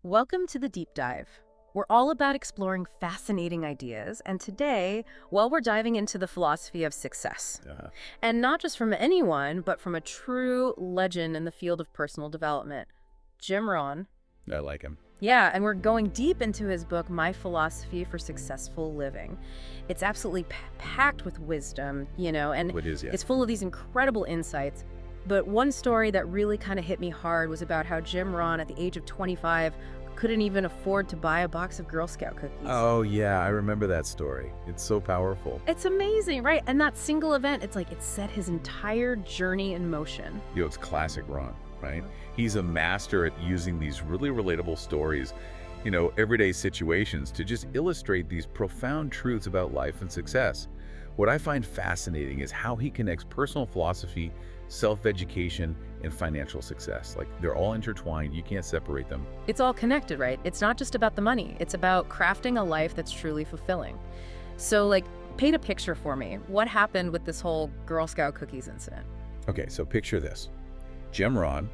Welcome to the Deep Dive. We're all about exploring fascinating ideas, and today, we're diving into the philosophy of success. Uh-huh. And not just from anyone, but from a true legend in the field of personal development, Jim Rohn. I like him. Yeah, and we're going deep into his book, My Philosophy for Successful Living. It's absolutely packed with wisdom, and What is, yeah. it's full of these incredible insights. But one story that really kind of hit me hard was about how Jim Rohn, at the age of 25, couldn't even afford to buy a box of Girl Scout cookies. Oh, yeah, I remember that story. It's so powerful. It's amazing, right? And that single event, it's like it set his entire journey in motion. It's classic Ron, right? He's a master at using these really relatable stories, everyday situations to just illustrate these profound truths about life and success. What I find fascinating is how he connects personal philosophy, self-education, and financial success. Like, they're all intertwined. You can't separate them. It's all connected, right? It's not just about the money. It's about crafting a life that's truly fulfilling. So, paint a picture for me. What happened with this whole Girl Scout cookies incident? Okay, so picture this. Jim Rohn,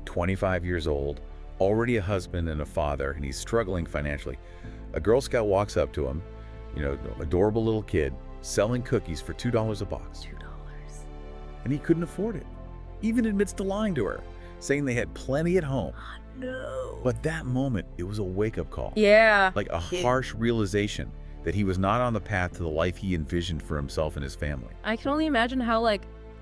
25 years old, already a husband and a father, and he's struggling financially. A Girl Scout walks up to him, adorable little kid, selling cookies for $2 a box. $2. And he couldn't afford it. Even admits to lying to her, saying they had plenty at home. Oh, no. But that moment, it was a wake-up call. Yeah. Like a harsh realization that he was not on the path to the life he envisioned for himself and his family. I can only imagine how,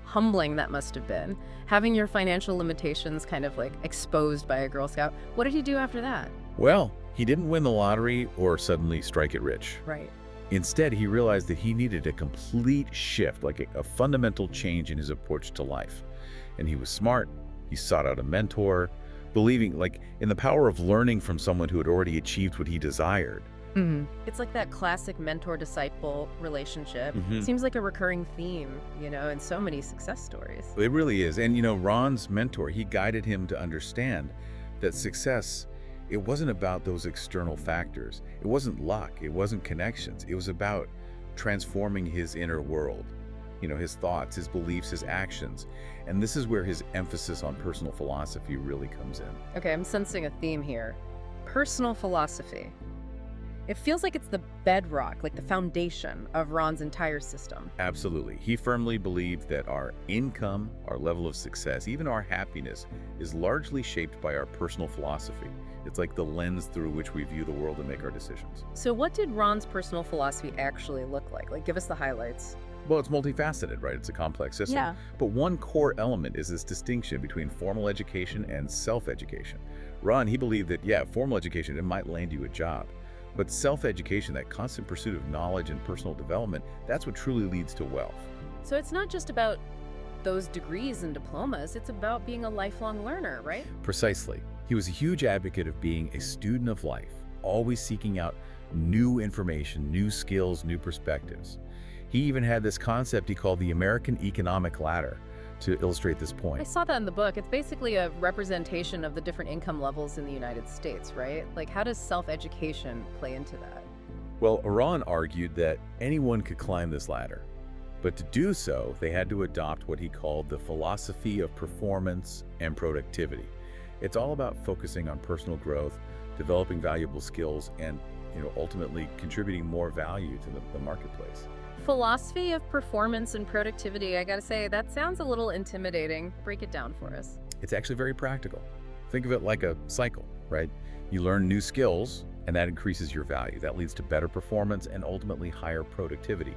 humbling that must have been, having your financial limitations kind of, exposed by a Girl Scout. What did he do after that? Well, he didn't win the lottery or suddenly strike it rich. Right. Instead, he realized that he needed a complete shift, like a fundamental change in his approach to life. And he was smart. He sought out a mentor, believing in the power of learning from someone who had already achieved what he desired. It's like that classic mentor-disciple relationship. Mhm. Seems like a recurring theme, in so many success stories. It really is. And Ron's mentor, he guided him to understand that success, it wasn't about those external factors. It wasn't luck. It wasn't connections. It was about transforming his inner world, his thoughts, his beliefs, his actions. And this is where his emphasis on personal philosophy really comes in. Okay, I'm sensing a theme here. Personal philosophy. It feels like it's the bedrock, the foundation of Ron's entire system. Absolutely. He firmly believed that our income, our level of success, even our happiness is largely shaped by our personal philosophy. It's like the lens through which we view the world and make our decisions. So what did Ron's personal philosophy actually look like? Give us the highlights. Well, it's multifaceted, right? It's a complex system. Yeah. But one core element is this distinction between formal education and self-education. Ron, he believed that, formal education, it might land you a job. But self-education, that constant pursuit of knowledge and personal development, that's what truly leads to wealth. So it's not just about those degrees and diplomas, it's about being a lifelong learner, right? Precisely. He was a huge advocate of being a student of life, always seeking out new information, new skills, new perspectives. He even had this concept he called the American economic ladder to illustrate this point. I saw that in the book. It's basically a representation of the different income levels in the United States, right? How does self-education play into that? Well, Ron argued that anyone could climb this ladder, but to do so, they had to adopt what he called the philosophy of performance and productivity. It's all about focusing on personal growth, developing valuable skills, and ultimately contributing more value to the marketplace. Philosophy of performance and productivity, I gotta say, that sounds a little intimidating. Break it down for us. It's actually very practical. Think of it like a cycle, right? You learn new skills, and that increases your value. That leads to better performance and ultimately higher productivity.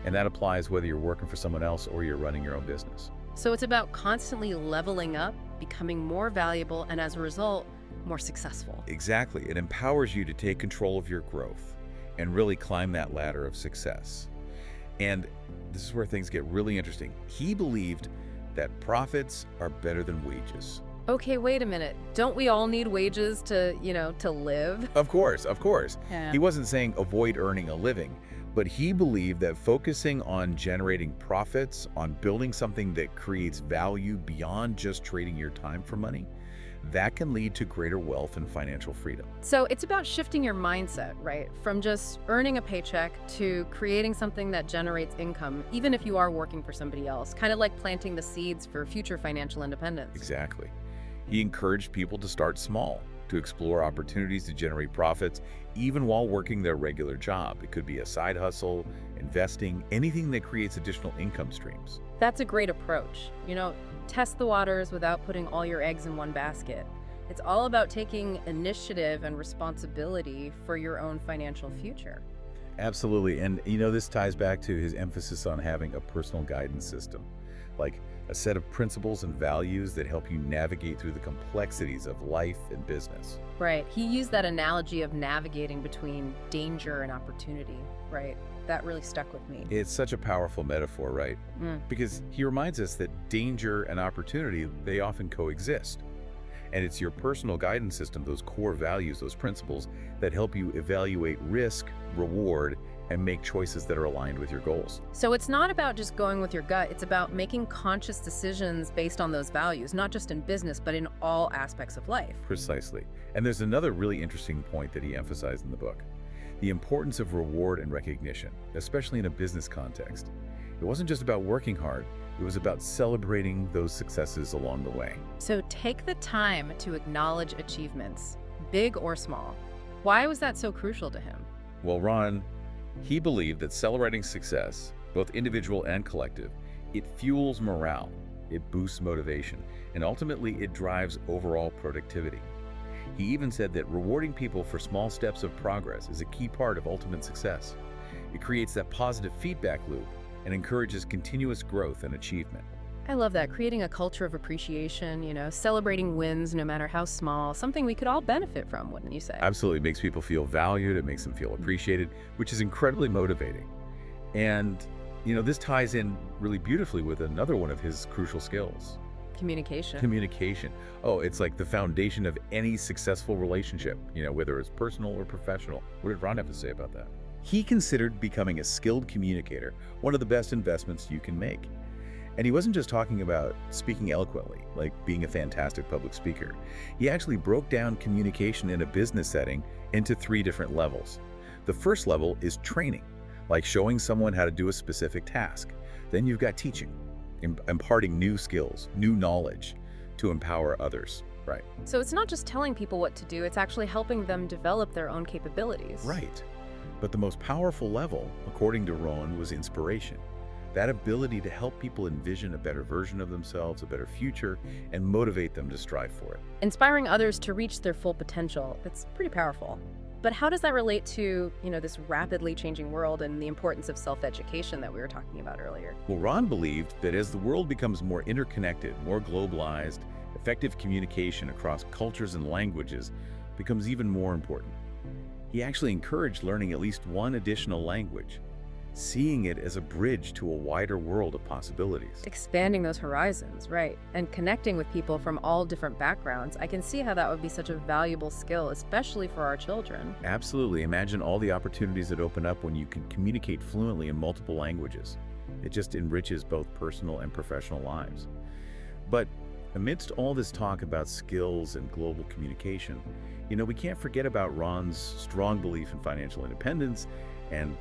And that applies whether you're working for someone else or you're running your own business. So it's about constantly leveling up, becoming more valuable, and as a result, more successful. Exactly. It empowers you to take control of your growth and really climb that ladder of success. And this is where things get really interesting. He believed that profits are better than wages. Okay, wait a minute. Don't we all need wages to live? Of course, of course. Yeah. He wasn't saying avoid earning a living, but he believed that focusing on generating profits, on building something that creates value beyond just trading your time for money, that can lead to greater wealth and financial freedom. So it's about shifting your mindset, right? From just earning a paycheck to creating something that generates income, even if you are working for somebody else, kind of like planting the seeds for future financial independence. Exactly. He encouraged people to start small, to explore opportunities to generate profits even while working their regular job. It could be a side hustle, investing, anything that creates additional income streams. That's a great approach. Test the waters without putting all your eggs in one basket. It's all about taking initiative and responsibility for your own financial future. Absolutely. And this ties back to his emphasis on having a personal guidance system, like a set of principles and values that help you navigate through the complexities of life and business. Right. He used that analogy of navigating between danger and opportunity, right? That really stuck with me. It's such a powerful metaphor, right? Because he reminds us that danger and opportunity, they often coexist. And it's your personal guidance system, those core values, those principles that help you evaluate risk, reward, and make choices that are aligned with your goals. So it's not about just going with your gut. It's about making conscious decisions based on those values, not just in business, but in all aspects of life. Precisely. And there's another really interesting point that he emphasized in the book: the importance of reward and recognition, especially in a business context. It wasn't just about working hard, it was about celebrating those successes along the way. So take the time to acknowledge achievements, big or small. Why was that so crucial to him? Well, Rohn, he believed that celebrating success, both individual and collective, it fuels morale, it boosts motivation, and ultimately it drives overall productivity. He even said that rewarding people for small steps of progress is a key part of ultimate success. It creates that positive feedback loop and encourages continuous growth and achievement. I love that, creating a culture of appreciation, celebrating wins no matter how small, something we could all benefit from, wouldn't you say? Absolutely. It makes people feel valued, it makes them feel appreciated, which is incredibly motivating. And, this ties in really beautifully with another one of his crucial skills. Communication. Communication. Oh, it's like the foundation of any successful relationship, whether it's personal or professional. What did Ron have to say about that? He considered becoming a skilled communicator one of the best investments you can make. And he wasn't just talking about speaking eloquently, like being a fantastic public speaker. He actually broke down communication in a business setting into 3 different levels. The first level is training, like showing someone how to do a specific task. Then you've got teaching, imparting new skills, new knowledge to empower others. Right. So it's not just telling people what to do, it's actually helping them develop their own capabilities. Right. But the most powerful level, according to Rohn, was inspiration. That ability to help people envision a better version of themselves, a better future, and motivate them to strive for it. Inspiring others to reach their full potential, it's pretty powerful. But how does that relate to, this rapidly changing world and the importance of self-education that we were talking about earlier? Well, Rohn believed that as the world becomes more interconnected, more globalized, effective communication across cultures and languages becomes even more important. He actually encouraged learning at least one additional language, seeing it as a bridge to a wider world of possibilities. Expanding those horizons, right. And connecting with people from all different backgrounds. I can see how that would be such a valuable skill, especially for our children. Absolutely. Imagine all the opportunities that open up when you can communicate fluently in multiple languages. It just enriches both personal and professional lives. But amidst all this talk about skills and global communication, we can't forget about Ron's strong belief in financial independence and,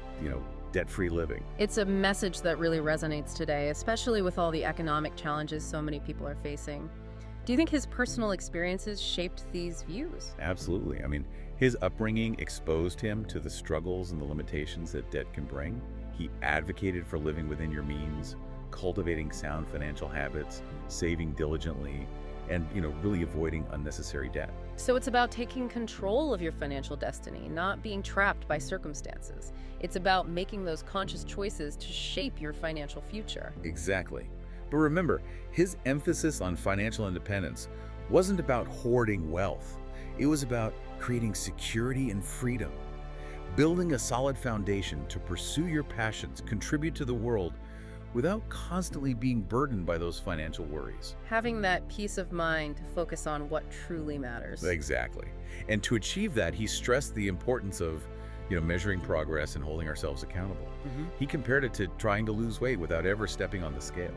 debt-free living. It's a message that really resonates today, especially with all the economic challenges so many people are facing. Do you think his personal experiences shaped these views? Absolutely. I mean, his upbringing exposed him to the struggles and the limitations that debt can bring. He advocated for living within your means, cultivating sound financial habits, saving diligently, and, really avoiding unnecessary debt. So it's about taking control of your financial destiny, not being trapped by circumstances. It's about making those conscious choices to shape your financial future. Exactly. But remember, his emphasis on financial independence wasn't about hoarding wealth. It was about creating security and freedom, building a solid foundation to pursue your passions, contribute to the world, without constantly being burdened by those financial worries. Having that peace of mind to focus on what truly matters. Exactly. And to achieve that, he stressed the importance of, measuring progress and holding ourselves accountable. He compared it to trying to lose weight without ever stepping on the scale.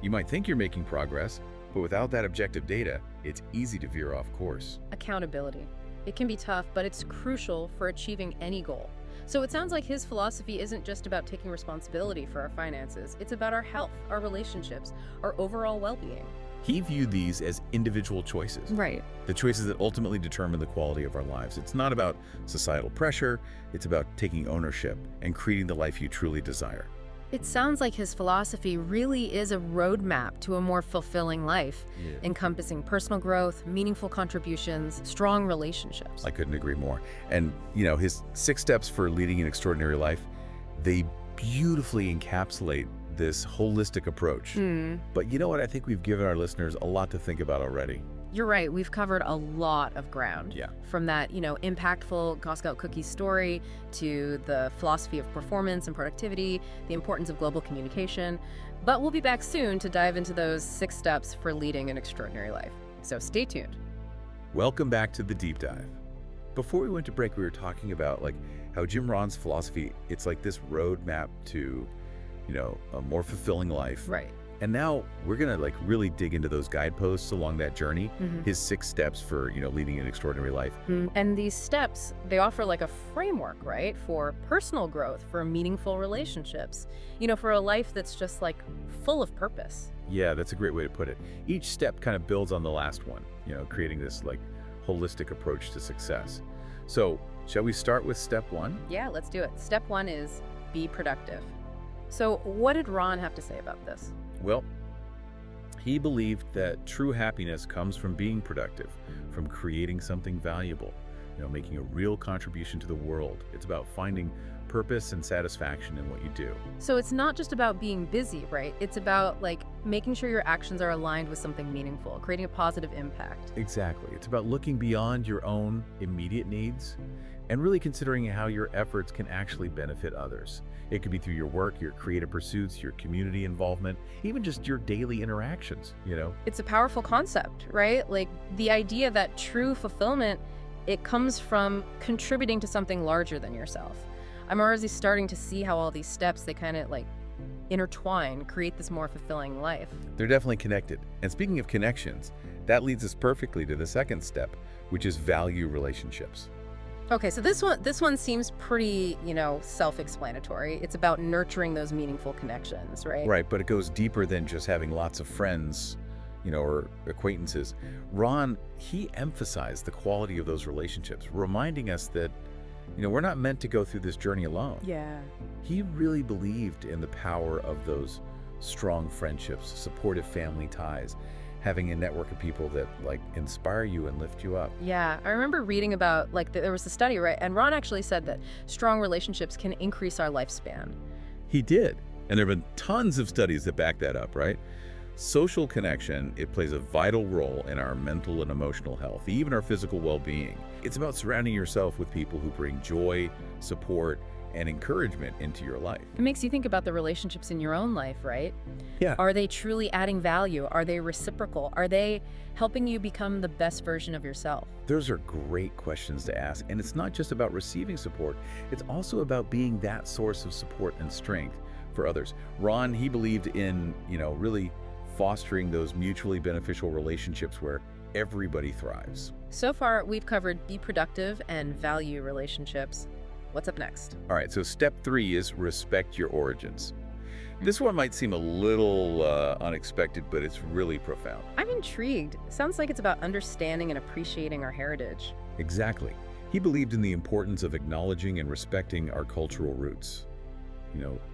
You might think you're making progress, but without that objective data, it's easy to veer off course. Accountability. It can be tough, but it's crucial for achieving any goal. So it sounds like his philosophy isn't just about taking responsibility for our finances. It's about our health, our relationships, our overall well-being. He viewed these as individual choices, Right. the choices that ultimately determine the quality of our lives. It's not about societal pressure, it's about taking ownership and creating the life you truly desire. It sounds like his philosophy really is a roadmap to a more fulfilling life, Yeah. encompassing personal growth, meaningful contributions, strong relationships. I couldn't agree more. And, his 6 steps for leading an extraordinary life, they beautifully encapsulate this holistic approach. But you know what? I think we've given our listeners a lot to think about already. You're right. We've covered a lot of ground. Yeah. From that, impactful Girl Scout cookie story to the philosophy of performance and productivity, the importance of global communication. But we'll be back soon to dive into those 6 steps for leading an extraordinary life. So stay tuned. Welcome back to the deep dive. Before we went to break, we were talking about how Jim Rohn's philosophy, it's like this roadmap to, a more fulfilling life. Right. And now we're going to really dig into those guideposts along that journey, his 6 steps for, leading an extraordinary life. And these steps, they offer a framework, right, for personal growth, for meaningful relationships, for a life that's just full of purpose. Yeah, that's a great way to put it. Each step kind of builds on the last one, creating this holistic approach to success. So shall we start with step 1? Yeah, let's do it. Step 1 is be productive. So what did Rohn have to say about this? Well, he believed that true happiness comes from being productive, from creating something valuable, making a real contribution to the world. It's about finding purpose and satisfaction in what you do. So it's not just about being busy, right? It's about making sure your actions are aligned with something meaningful, creating a positive impact. Exactly. It's about looking beyond your own immediate needs and really considering how your efforts can actually benefit others. It could be through your work, your creative pursuits, your community involvement, even just your daily interactions, It's a powerful concept, right? The idea that true fulfillment, it comes from contributing to something larger than yourself. I'm already starting to see how all these steps, they kind of intertwine, create this more fulfilling life. They're definitely connected. And speaking of connections, that leads us perfectly to the second step, which is value relationships. Okay, so this one seems pretty, self-explanatory. It's about nurturing those meaningful connections, right? Right, but it goes deeper than just having lots of friends, or acquaintances. Ron, he emphasized the quality of those relationships, reminding us that, we're not meant to go through this journey alone. Yeah. He really believed in the power of those strong friendships, supportive family ties, having a network of people that inspire you and lift you up. Yeah, I remember reading about there was a study, right? And Ron actually said that strong relationships can increase our lifespan. He did. And there have been tons of studies that back that up, right? Social connection, it plays a vital role in our mental and emotional health, even our physical well-being. It's about surrounding yourself with people who bring joy, support, and encouragement into your life. It makes you think about the relationships in your own life, right? Yeah. Are they truly adding value? Are they reciprocal? Are they helping you become the best version of yourself? Those are great questions to ask. And it's not just about receiving support, it's also about being that source of support and strength for others. Ron, he believed in, really fostering those mutually beneficial relationships where everybody thrives. So far, we've covered be productive and value relationships. What's up next? All right, so step 3 is respect your origins. This one might seem a little unexpected, but it's really profound. I'm intrigued. Sounds like it's about understanding and appreciating our heritage. Exactly. He believed in the importance of acknowledging and respecting our cultural roots.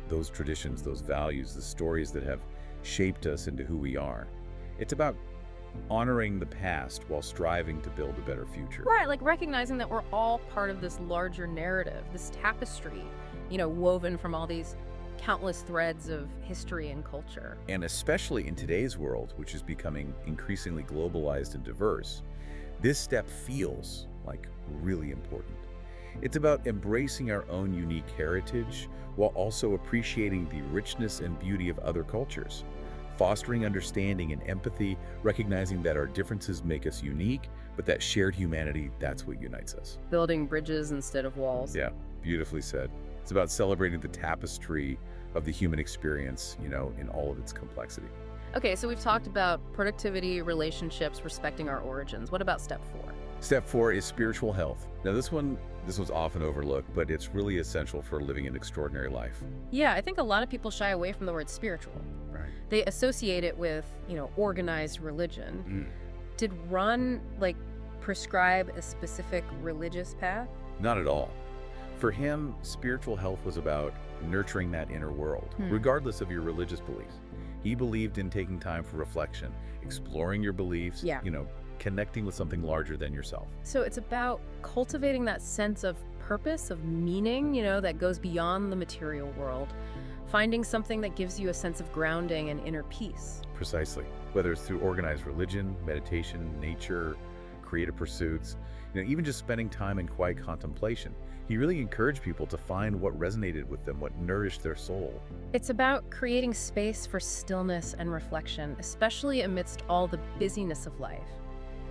Those traditions, those values, the stories that have shaped us into who we are. It's about honoring the past while striving to build a better future. Right, recognizing that we're all part of this larger narrative, this tapestry, woven from all these countless threads of history and culture. And especially in today's world, which is becoming increasingly globalized and diverse, this step feels really important. It's about embracing our own unique heritage while also appreciating the richness and beauty of other cultures. Fostering understanding and empathy, recognizing that our differences make us unique, but that shared humanity, that's what unites us. Building bridges instead of walls. Yeah, beautifully said. It's about celebrating the tapestry of the human experience, in all of its complexity. Okay, so we've talked about productivity, relationships, respecting our origins. What about step 4? Step 4 is spiritual health. Now this was often overlooked, but it's really essential for living an extraordinary life. Yeah, I think a lot of people shy away from the word spiritual. Right. They associate it with, organized religion. Did Ron, prescribe a specific religious path? Not at all. For him, spiritual health was about nurturing that inner world, Hmm. regardless of your religious beliefs. He believed in taking time for reflection, exploring your beliefs, Yeah. connecting with something larger than yourself. So it's about cultivating that sense of purpose, of meaning, that goes beyond the material world. Finding something that gives you a sense of grounding and inner peace. Precisely. Whether it's through organized religion, meditation, nature, creative pursuits, even just spending time in quiet contemplation. He really encouraged people to find what resonated with them, what nourished their soul. It's about creating space for stillness and reflection, especially amidst all the busyness of life,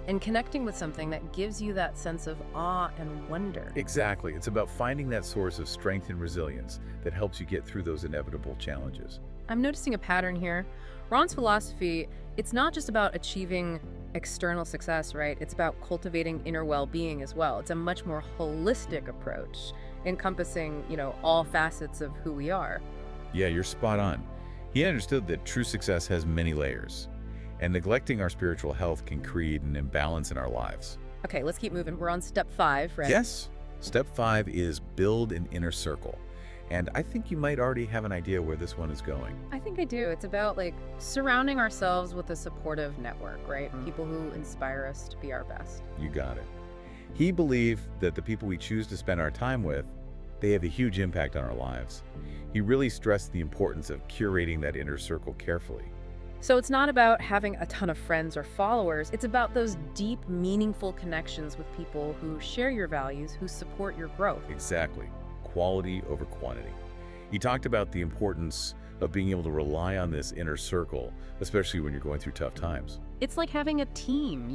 and connecting with something that gives you that sense of awe and wonder. Exactly. It's about finding that source of strength and resilience that helps you get through those inevitable challenges. I'm noticing a pattern here. Ron's philosophy, it's not just about achieving external success, right? It's about cultivating inner well-being as well. It's a much more holistic approach, encompassing, all facets of who we are. Yeah, you're spot on. He understood that true success has many layers, and neglecting our spiritual health can create an imbalance in our lives. Okay, let's keep moving. We're on step 5, right? Yes. Step 5 is build an inner circle. And I think you might already have an idea where this one is going. I think I do. It's about surrounding ourselves with a supportive network, right? People who inspire us to be our best. You got it. He believed that the people we choose to spend our time with, they have a huge impact on our lives. He really stressed the importance of curating that inner circle carefully. So it's not about having a ton of friends or followers. It's about those deep, meaningful connections with people who share your values, who support your growth. Exactly. Quality over quantity. He talked about the importance of being able to rely on this inner circle, especially when you're going through tough times. It's like having a team,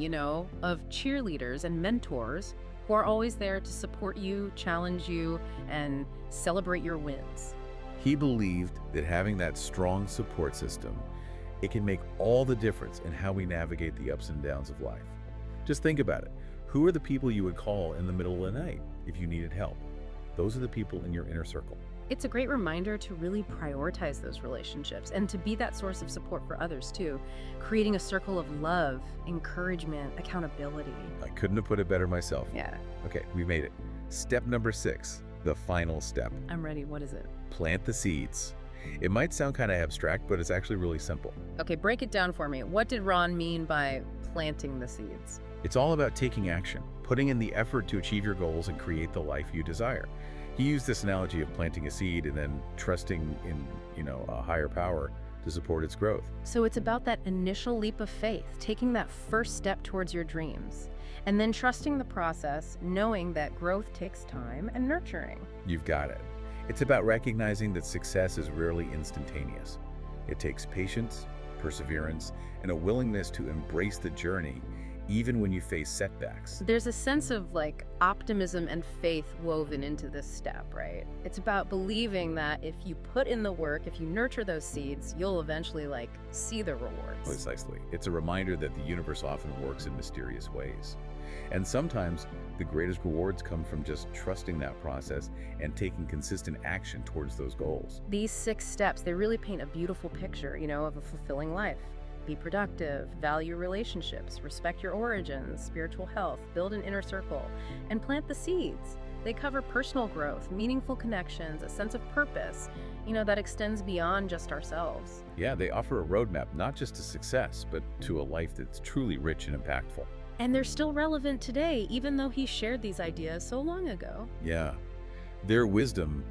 of cheerleaders and mentors who are always there to support you, challenge you, and celebrate your wins. He believed that having that strong support system, it can make all the difference in how we navigate the ups and downs of life. Just think about it. Who are the people you would call in the middle of the night if you needed help? Those are the people in your inner circle. It's a great reminder to really prioritize those relationships and to be that source of support for others too, creating a circle of love, encouragement, accountability. I couldn't have put it better myself. Yeah, Okay, we made it. Step number 6, the final step. I'm ready. What is it? Plant the seeds. It might sound kind of abstract, but it's actually really simple. Okay, break it down for me. What did Ron mean by planting the seeds? It's all about taking action, putting in the effort to achieve your goals and create the life you desire. He used this analogy of planting a seed and then trusting in, a higher power to support its growth. So it's about that initial leap of faith, taking that first step towards your dreams, and then trusting the process, knowing that growth takes time and nurturing. You've got it. It's about recognizing that success is rarely instantaneous. It takes patience, perseverance, and a willingness to embrace the journey, even when you face setbacks. There's a sense of optimism and faith woven into this step, right? It's about believing that if you put in the work, if you nurture those seeds, you'll eventually see the rewards. Precisely. It's a reminder that the universe often works in mysterious ways. And sometimes the greatest rewards come from just trusting that process and taking consistent action towards those goals. These 6 steps, they really paint a beautiful picture, of a fulfilling life. Be productive, value relationships, respect your origins, spiritual health, build an inner circle, and plant the seeds. They cover personal growth, meaningful connections, a sense of purpose, that extends beyond just ourselves. Yeah, they offer a roadmap not just to success, but to a life that's truly rich and impactful. And they're still relevant today, even though he shared these ideas so long ago. Yeah. Their wisdom,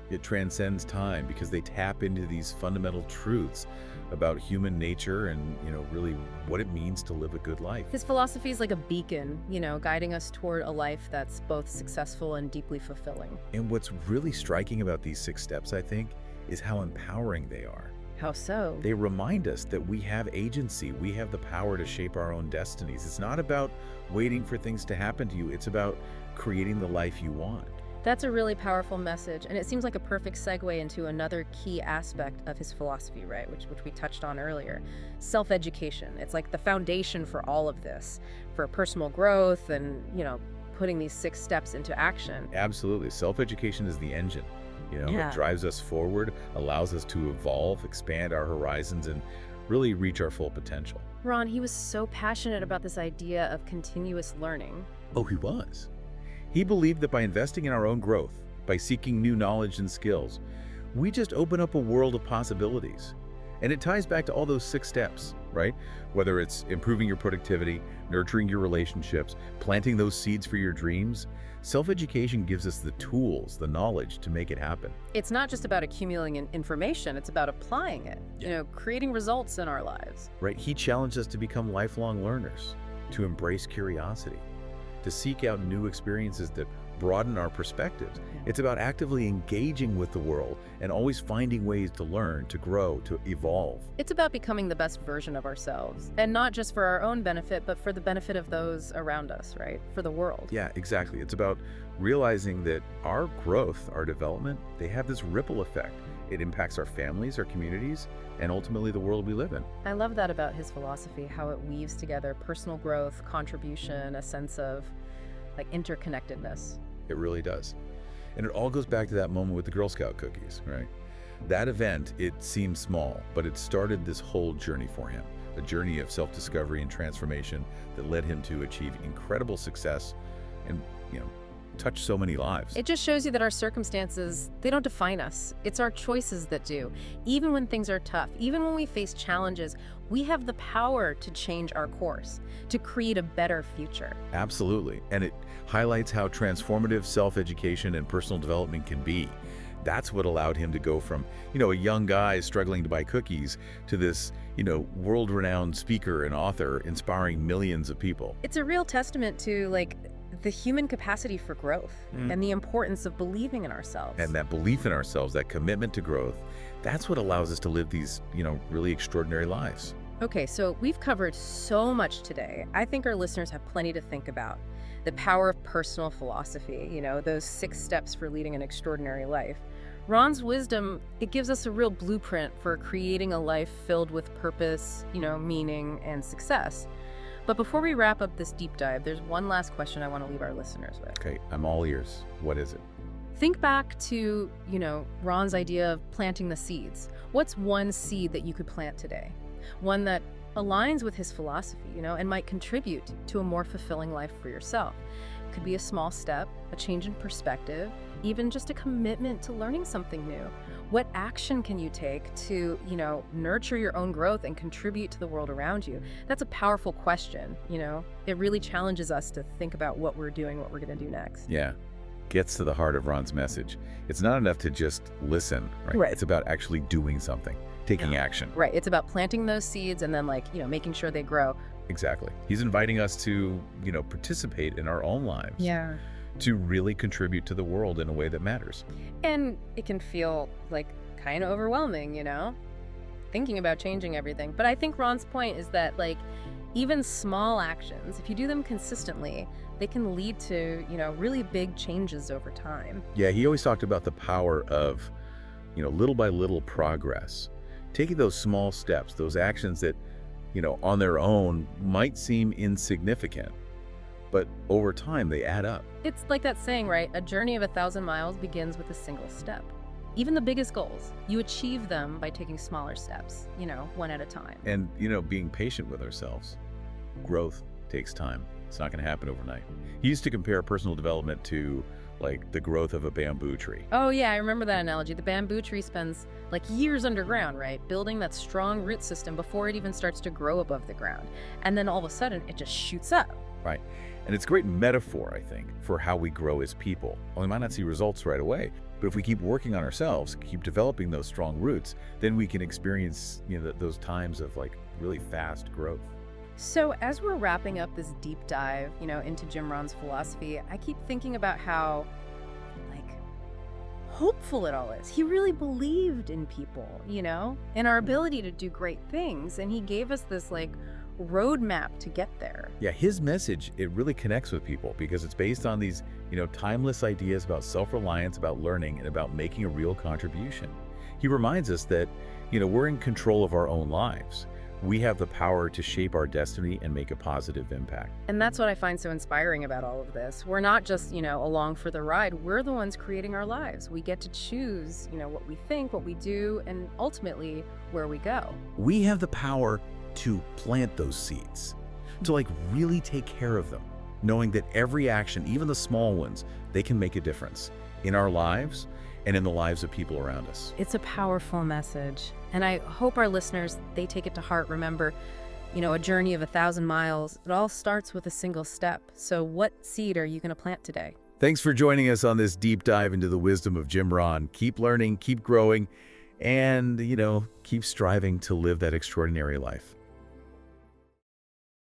it transcends time because they tap into these fundamental truths about human nature and, really what it means to live a good life. His philosophy is like a beacon, guiding us toward a life that's both successful and deeply fulfilling. And what's really striking about these 6 steps, I think, is how empowering they are. How so? They remind us that we have agency. We have the power to shape our own destinies. It's not about waiting for things to happen to you. It's about creating the life you want. That's a really powerful message, and it seems like a perfect segue into another key aspect of his philosophy, right, which we touched on earlier. Self-education. It's like the foundation for all of this, for personal growth and, putting these 6 steps into action. Absolutely. Self-education is the engine. It Yeah. drives us forward, allows us to evolve, expand our horizons, and really reach our full potential. Ron, he was so passionate about this idea of continuous learning. Oh, he was. He believed that by investing in our own growth, by seeking new knowledge and skills, we just open up a world of possibilities. And it ties back to all those 6 steps, right? Whether it's improving your productivity, nurturing your relationships, planting those seeds for your dreams, self-education gives us the tools, the knowledge to make it happen. It's not just about accumulating information, it's about applying it, creating results in our lives. Right? He challenged us to become lifelong learners, to embrace curiosity, to seek out new experiences that broaden our perspectives. It's about actively engaging with the world and always finding ways to learn, to grow, to evolve. It's about becoming the best version of ourselves, and not just for our own benefit, but for the benefit of those around us, right? For the world. Yeah, exactly. It's about realizing that our growth, our development, they have this ripple effect. It impacts our families, our communities, and ultimately the world we live in. I love that about his philosophy, how it weaves together personal growth, contribution, a sense of interconnectedness. It really does. And it all goes back to that moment with the Girl Scout cookies, right? That event, it seemed small, but it started this whole journey for him, a journey of self-discovery and transformation that led him to achieve incredible success and, touch so many lives. It just shows you that our circumstances, they don't define us. It's our choices that do. Even when things are tough, even when we face challenges, we have the power to change our course, to create a better future. Absolutely. And it highlights how transformative self-education and personal development can be. That's what allowed him to go from, a young guy struggling to buy cookies to this, world-renowned speaker and author inspiring millions of people. It's a real testament to, the human capacity for growth and the importance of believing in ourselves. And that belief in ourselves, that commitment to growth, that's what allows us to live these, really extraordinary lives. Okay, so we've covered so much today. I think our listeners have plenty to think about. The power of personal philosophy, those 6 steps for leading an extraordinary life. Ron's wisdom, it gives us a real blueprint for creating a life filled with purpose, meaning, and success. But before we wrap up this deep dive, there's one last question I want to leave our listeners with. Okay, I'm all ears. What is it? Think back to, Ron's idea of planting the seeds. What's one seed that you could plant today? One that aligns with his philosophy, and might contribute to a more fulfilling life for yourself. It could be a small step, a change in perspective, even just a commitment to learning something new. What action can you take to, nurture your own growth and contribute to the world around you? That's a powerful question, It really challenges us to think about what we're doing, what we're going to do next. Yeah. Gets to the heart of Ron's message. It's not enough to just listen, right? Right. It's about actually doing something, taking action. Right. It's about planting those seeds and then making sure they grow. Exactly. He's inviting us to, participate in our own lives. Yeah. To really contribute to the world in a way that matters. And it can feel kind of overwhelming, thinking about changing everything. But I think Ron's point is that even small actions, if you do them consistently, they can lead to, really big changes over time. Yeah, he always talked about the power of, little by little progress. Taking those small steps, those actions that, on their own might seem insignificant, but over time they add up. It's like that saying, right? A journey of 1,000 miles begins with a single step. Even the biggest goals, you achieve them by taking smaller steps, one at a time. And, being patient with ourselves. Growth takes time. It's not going to happen overnight. He used to compare personal development to, the growth of a bamboo tree. Oh, yeah, I remember that analogy. The bamboo tree spends, years underground, right? Building that strong root system before it even starts to grow above the ground. And then all of a sudden, it just shoots up. Right. And it's a great metaphor, I think, for how we grow as people. Well, we might not see results right away, but if we keep working on ourselves, keep developing those strong roots, then we can experience, those times of really fast growth. So as we're wrapping up this deep dive, into Jim Rohn's philosophy, I keep thinking about how, hopeful it all is. He really believed in people, in our ability to do great things. And he gave us this, roadmap to get there. Yeah, his message, it really connects with people because it's based on these, timeless ideas about self-reliance, about learning, and about making a real contribution. He reminds us that, we're in control of our own lives. We have the power to shape our destiny and make a positive impact. And that's what I find so inspiring about all of this. We're not just, along for the ride. We're the ones creating our lives. We get to choose, what we think, what we do, and ultimately where we go. We have the power to plant those seeds, to really take care of them, knowing that every action, even the small ones, they can make a difference in our lives and in the lives of people around us. It's a powerful message. And I hope our listeners, they take it to heart. Remember, a journey of 1,000 miles, it all starts with a single step. So what seed are you going to plant today? Thanks for joining us on this deep dive into the wisdom of Jim Rohn. Keep learning, keep growing, and, keep striving to live that extraordinary life.